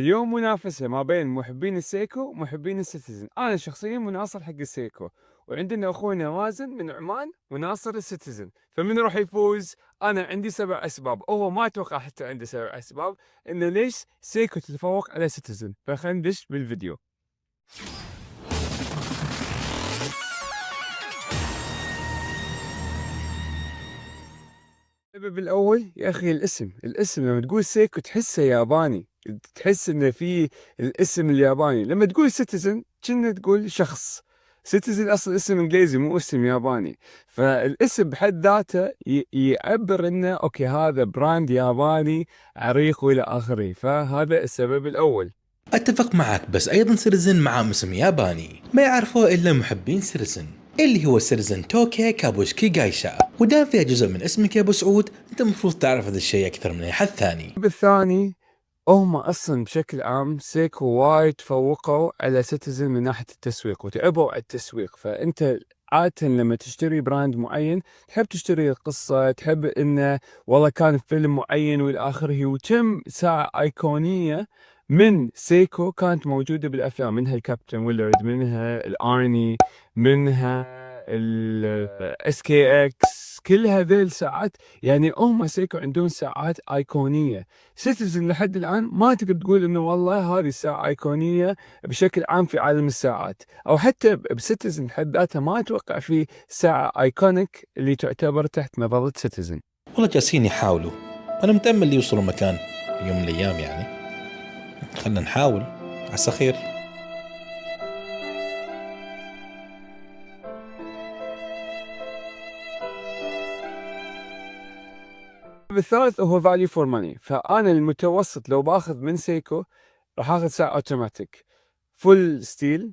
اليوم منافسة ما بين محبين السيكو ومحبين السيتيزن. أنا شخصيا مناصر حق السيكو، وعندنا أخونا مازن من عمان مناصر السيتيزن، فمن راح يفوز؟ أنا عندي 7 أسباب، هو ما أتوقع حتى عنده 7 أسباب إنه ليش سيكو تتفوق على سيتيزن، فخلينا ندش بالفيديو. السبب الأول يا أخي الاسم لما تقول سيكو تحسه ياباني، تحس إنه في الاسم الياباني. لما تقول سيتيزن كأنه تقول شخص. سيتيزن أصل اسم إنجليزي مو اسم ياباني، فالاسم بحد ذاته يعبر إنه أوكي هذا براند ياباني عريق وإلى آخره، فهذا السبب الأول. اتفق معك، بس ايضا سيرزن مع اسم ياباني ما يعرفوه الا محبين سيرزن، اللي هو سيرزن توكي كابوشكي جايشا. ودام فيها جزء من اسمك يا ابو سعود، انت المفروض تعرف هذا الشيء اكثر من اي حد ثاني. بالثاني هم اصلا بشكل عام سيكو وايد تفوقوا على سيتيزن من ناحيه التسويق وتعبوا على التسويق. فانت عادة لما تشتري براند معين تحب تشتري القصة، تحب انه والله كان فيلم معين والى اخره. وكم ساعة ايقونية من سيكو كانت موجودة بالافلام، منها الكابتن ويلرد، منها الارني، منها الاس كي اكس، كل هذيل الساعات. يعني هم سيكو عندهم ساعات ايقونية. سيتيزن لحد الآن ما تقدر تقول إنه والله هذه الساعة أيقونية بشكل عام في عالم الساعات، أو حتى بسيتيزن بحد ذاتها ما أتوقع في ساعة أيكونيك اللي تعتبر تحت مظلة سيتيزن. والله جالسين يحاولوا، انا متامل يوصلوا مكان يوم من الايام يعني. خلنا نحاول، عسى خير. بالثالث هو فاليو فور ماني. فأنا المتوسط لو باخذ من سيكو راح اخذ ساعة اوتوماتيك فول ستيل،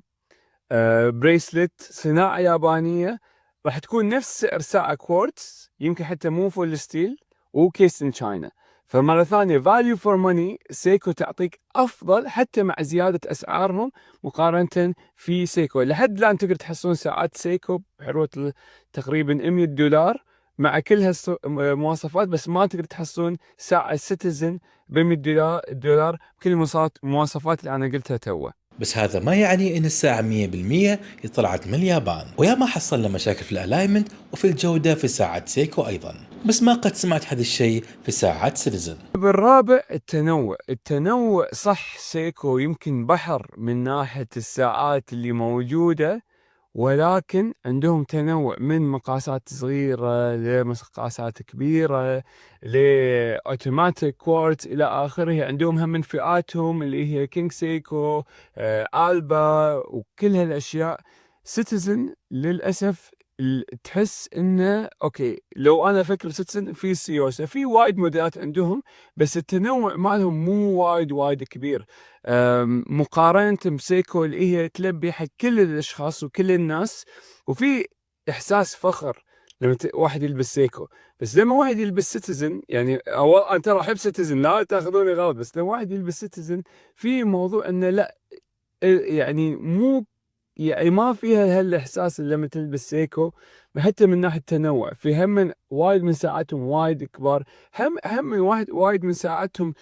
بريسلت، صناعة يابانية، راح تكون نفس سعر ساعة كوارتز، يمكن حتى مو فول ستيل، وكيس ان تشاينا. فمرة ثانية فاليو فور ماني سيكو تعطيك أفضل حتى مع زيادة أسعارهم مقارنة في سيكو. لحد الآن تقدر تحصلون ساعات سيكو بحروة تقريبا $100 مع كل هالمواصفات، بس ما تقدر تحصلون ساعة سيتيزن ب $100 بكل المواصفات اللي أنا قلتها توه. بس هذا ما يعني ان الساعة 100% طلعت من اليابان، ويا ما حصلنا مشاكل في الالاينمنت وفي الجودة في ساعات سيكو ايضا، بس ما قد سمعت هذا الشيء في ساعات سيتيزن. بالرابع التنوع صح. سيكو يمكن بحر من ناحية الساعات اللي موجودة، ولكن عندهم تنوع من مقاسات صغيرة لمقاسات كبيرة لأوتوماتيك كوارتز إلى آخره. عندهم هم من فئاتهم اللي هي كينج سيكو، ألبا، وكل هالأشياء. سيتيزن للأسف تحس انه اوكي لو انا افكر سيتيزن في سيوسا في وايد موديلات عندهم، بس التنوع مالهم مو وايد كبير مقارنة بسيكو اللي هي تلبي حق كل الاشخاص وكل الناس. وفي احساس فخر لما واحد يلبس سيكو، بس لما واحد يلبس سيتيزن يعني انا ترى احب سيتيزن لا تاخذوني غلط، بس لما واحد يلبس سيتيزن في موضوع انه لا، يعني مو، يعني ما فيها هالاحساس اللي لما تلبس سيكو. حتى من ناحيه التنوع في هم من وايد من ساعاتهم وايد كبار، هم من وايد من ساعاتهم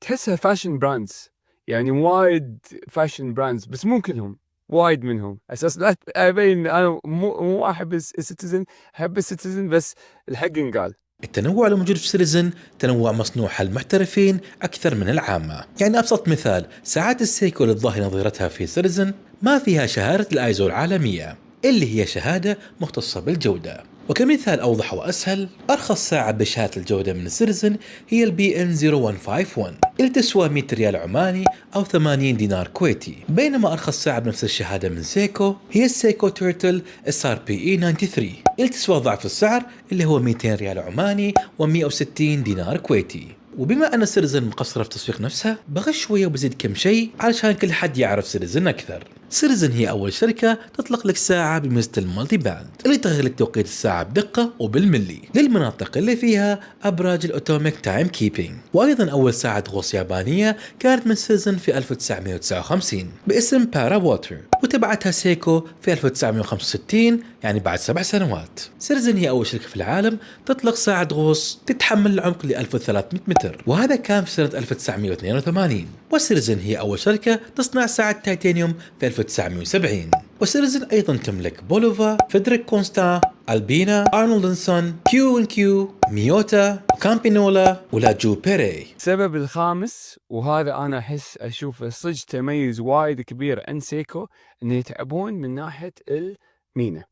تحسها فاشن براندز، يعني وايد فاشن براندز، بس مو كلهم، وايد منهم. اساس لا ابين انا مو احب السيتيزن، احب السيتيزن بس الحق ينقال. التنوع الموجود في سيريزن تنوع مصنوع المحترفين أكثر من العامة. يعني أبسط مثال، ساعات السيكو اللي الظاهر نظيرتها في سيريزن ما فيها شهادة الآيزو العالمية، اللي هي شهادة مختصة بالجودة. وكمثال أوضح وأسهل، أرخص ساعة بشهادة الجودة من سيريزن هي البي ان 0151 اللي تسوى 100 ريال عماني أو 80 دينار كويتي، بينما أرخص ساعة بنفس الشهادة من سيكو هي السيكو تيرتل SRPE 93 اللي تسوى ضعف السعر اللي هو 200 ريال عماني و160 دينار كويتي. وبما أن سيريزن مقصرة في تسويق نفسها، بغش شوية وبزيد كم شيء علشان كل حد يعرف سيريزن أكثر. سيتيزن هي أول شركة تطلق لك ساعة بميزة المالتي باند اللي تغير لك توقيت الساعة بدقة وبالملي للمناطق اللي فيها أبراج الأوتوميك تايم كيبينج. وأيضا أول ساعة غوص يابانية كانت من سيتيزن في 1959 باسم بارا ووتر، وتبعتها سيكو في 1965 يعني بعد 7 سنوات. سيتيزن هي أول شركة في العالم تطلق ساعة غوص تتحمل العمق ل 1300 متر، وهذا كان في سنة 1982. وسيتيزن هي أول شركة تصنع ساعة تيتانيوم في 1970. وسيتيزن أيضا تملك بولوفا، فيدريك كونستا، ألبينا، أرنولدسون، كيو إن كيو، ميوتا، كامبينولا، ولاجو بيري. السبب الخامس، وهذا أنا أشوفه صج تميز وايد كبير عن سيكو، إنه يتعبون من ناحية المينا.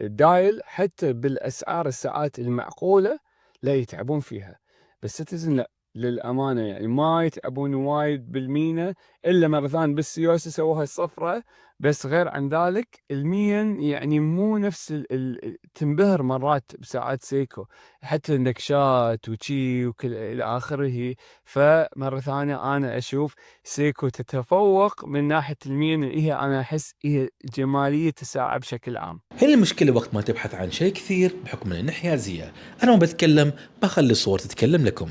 الدايل حتى بالأسعار الساعات المعقولة لا يتعبون فيها، بس سيتيزن لا، للأمانة يعني ما يتعبون وايد بالمينا إلا مرة ثانية بالسيوسة سووها الصفرة. بس غير عن ذلك المين يعني مو نفس تنبهر مرات بساعات سيكو، حتى النكشات وشي وكل إلى آخره. فمرة ثانية أنا أشوف سيكو تتفوق من ناحية المين، اللي هي أنا أحس هي جمالية الساعة بشكل عام. هنا المشكلة وقت ما تبحث عن شيء كثير بحكم الانحيازية، أنا ما بتكلم، بخلي الصور تتكلم لكم.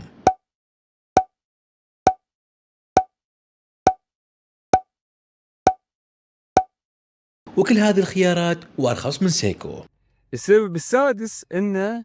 وكل هذه الخيارات وأرخص من سيكو. السبب السادس إنه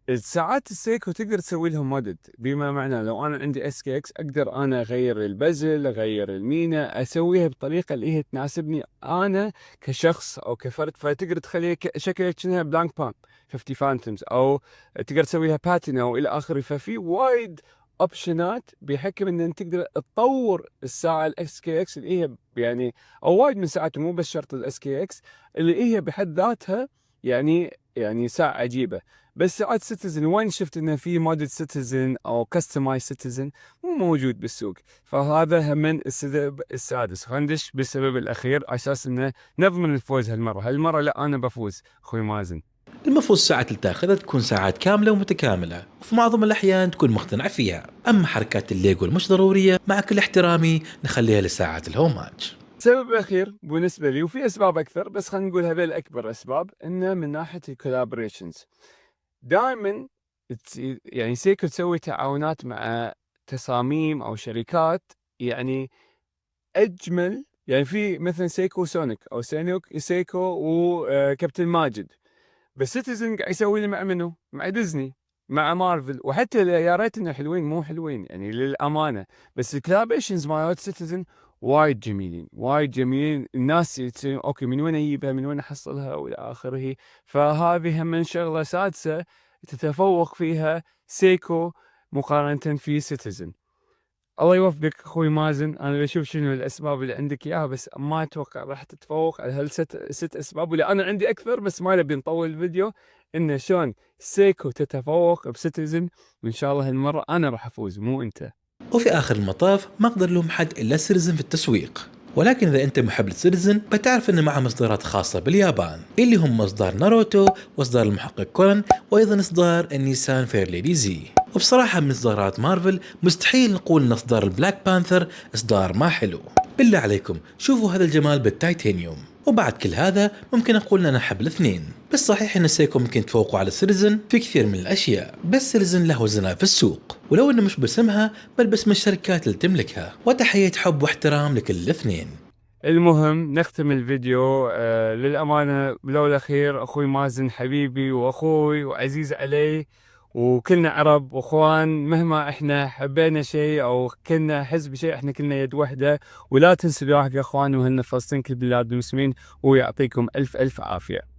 الساعات السيكو تقدر تسوي لهم مودد، بما معنى لو انا عندي اس كي اكس اقدر انا اغير البزل، اغير المينا، اسويها بطريقه اللي هي تناسبني انا كشخص او كفرد. فتقدر تخليها شكلها كأنها بلانك بام 50 فانتومز، او تقدر تسويها باتينا والى اخره. ففي وايد اوبشنات بحكم ان انت تقدر تطور الساعه الاس كي اكس اللي هي يعني، او وايد من ساعات مو بس شرط الاس كي اكس اللي هي بحد ذاتها يعني ساعه عجيبه. بس ساعات سيتيزن وين شفت انه في موديل سيتيزن او كستمايز سيتيزن مو موجود بالسوق. فهذا هم من السبب السادس. خلينا ندش بالسبب الاخير على اساس انه نضمن الفوز هالمره لا انا بفوز اخوي مازن. المفروض الساعات اللي تاخذها تكون ساعات كاملة ومتكاملة، وفي معظم الأحيان تكون مقتنع فيها. أما حركات الليجو المش ضرورية مع كل احترامي نخليها لساعات الهوماج. السبب الأخير بالنسبة لي، وفي أسباب أكثر بس خلينا نقول هذول أكبر أسباب، إنه من ناحية الكولابوريشنز. دائما يعني سيكو تسوي تعاونات مع تصاميم أو شركات يعني أجمل. يعني في مثلا سيكو سونيك أو سيكو وكابتن ماجد. بس سيتيزن قاعد يسوي لي مع منو؟ مع ديزني، مع مارفل، وحتى يا ريت انه حلوين مو حلوين يعني للامانه. بس الكلابيشنز مالت سيتيزن وايد جميلين وايد جميلين. الناس اوكي من وين اجيبها، من وين احصلها والى اخره. فهذه هم من شغله سادسه تتفوق فيها سيكو مقارنه في سيتيزن. الله يوفقك اخوي مازن. انا بشوف شنو الاسباب اللي عندك اياها، بس ما اتوقع راح تتفوق على ست اسباب، ولا انا عندي اكثر بس ما نبي نطول الفيديو. انه شلون سيكو تتفوق بسيتيزن، وان شاء الله هالمره انا راح افوز مو انت. وفي آخر المطاف ما أقدر لوم حد إلا سيتيزن في التسويق. ولكن إذا أنت محب لسيتيزن بتعرف أن معهم إصدارات خاصة باليابان اللي هم إصدار ناروتو وإصدار المحقق كونان وأيضا إصدار النيسان فيرليدي زي. وبصراحة من إصدارات مارفل مستحيل نقول أن إصدار البلاك بانثر إصدار ما حلو. بالله عليكم شوفوا هذا الجمال بالتيتانيوم. وبعد كل هذا ممكن أقول أن أنا أحب الاثنين. بس صحيح أن سيكو ممكن تفوقوا على سيتيزن في كثير من الأشياء، بس سيتيزن له وزنها في السوق، ولو أنه مش باسمها بل باسم الشركات اللي تملكها. وتحية حب واحترام لكل الاثنين. المهم نختم الفيديو. للأمانة لولا خير أخوي مازن حبيبي وأخوي وعزيز علي، وكلنا عرب واخوان. مهما احنا حبينا شيء او كنا حزب شيء احنا كلنا يد واحدة. ولا تنسوا دعاء يا اخوان، وهن فلسطين كل بلاد المسلمين، ويعطيكم الف الف عافية.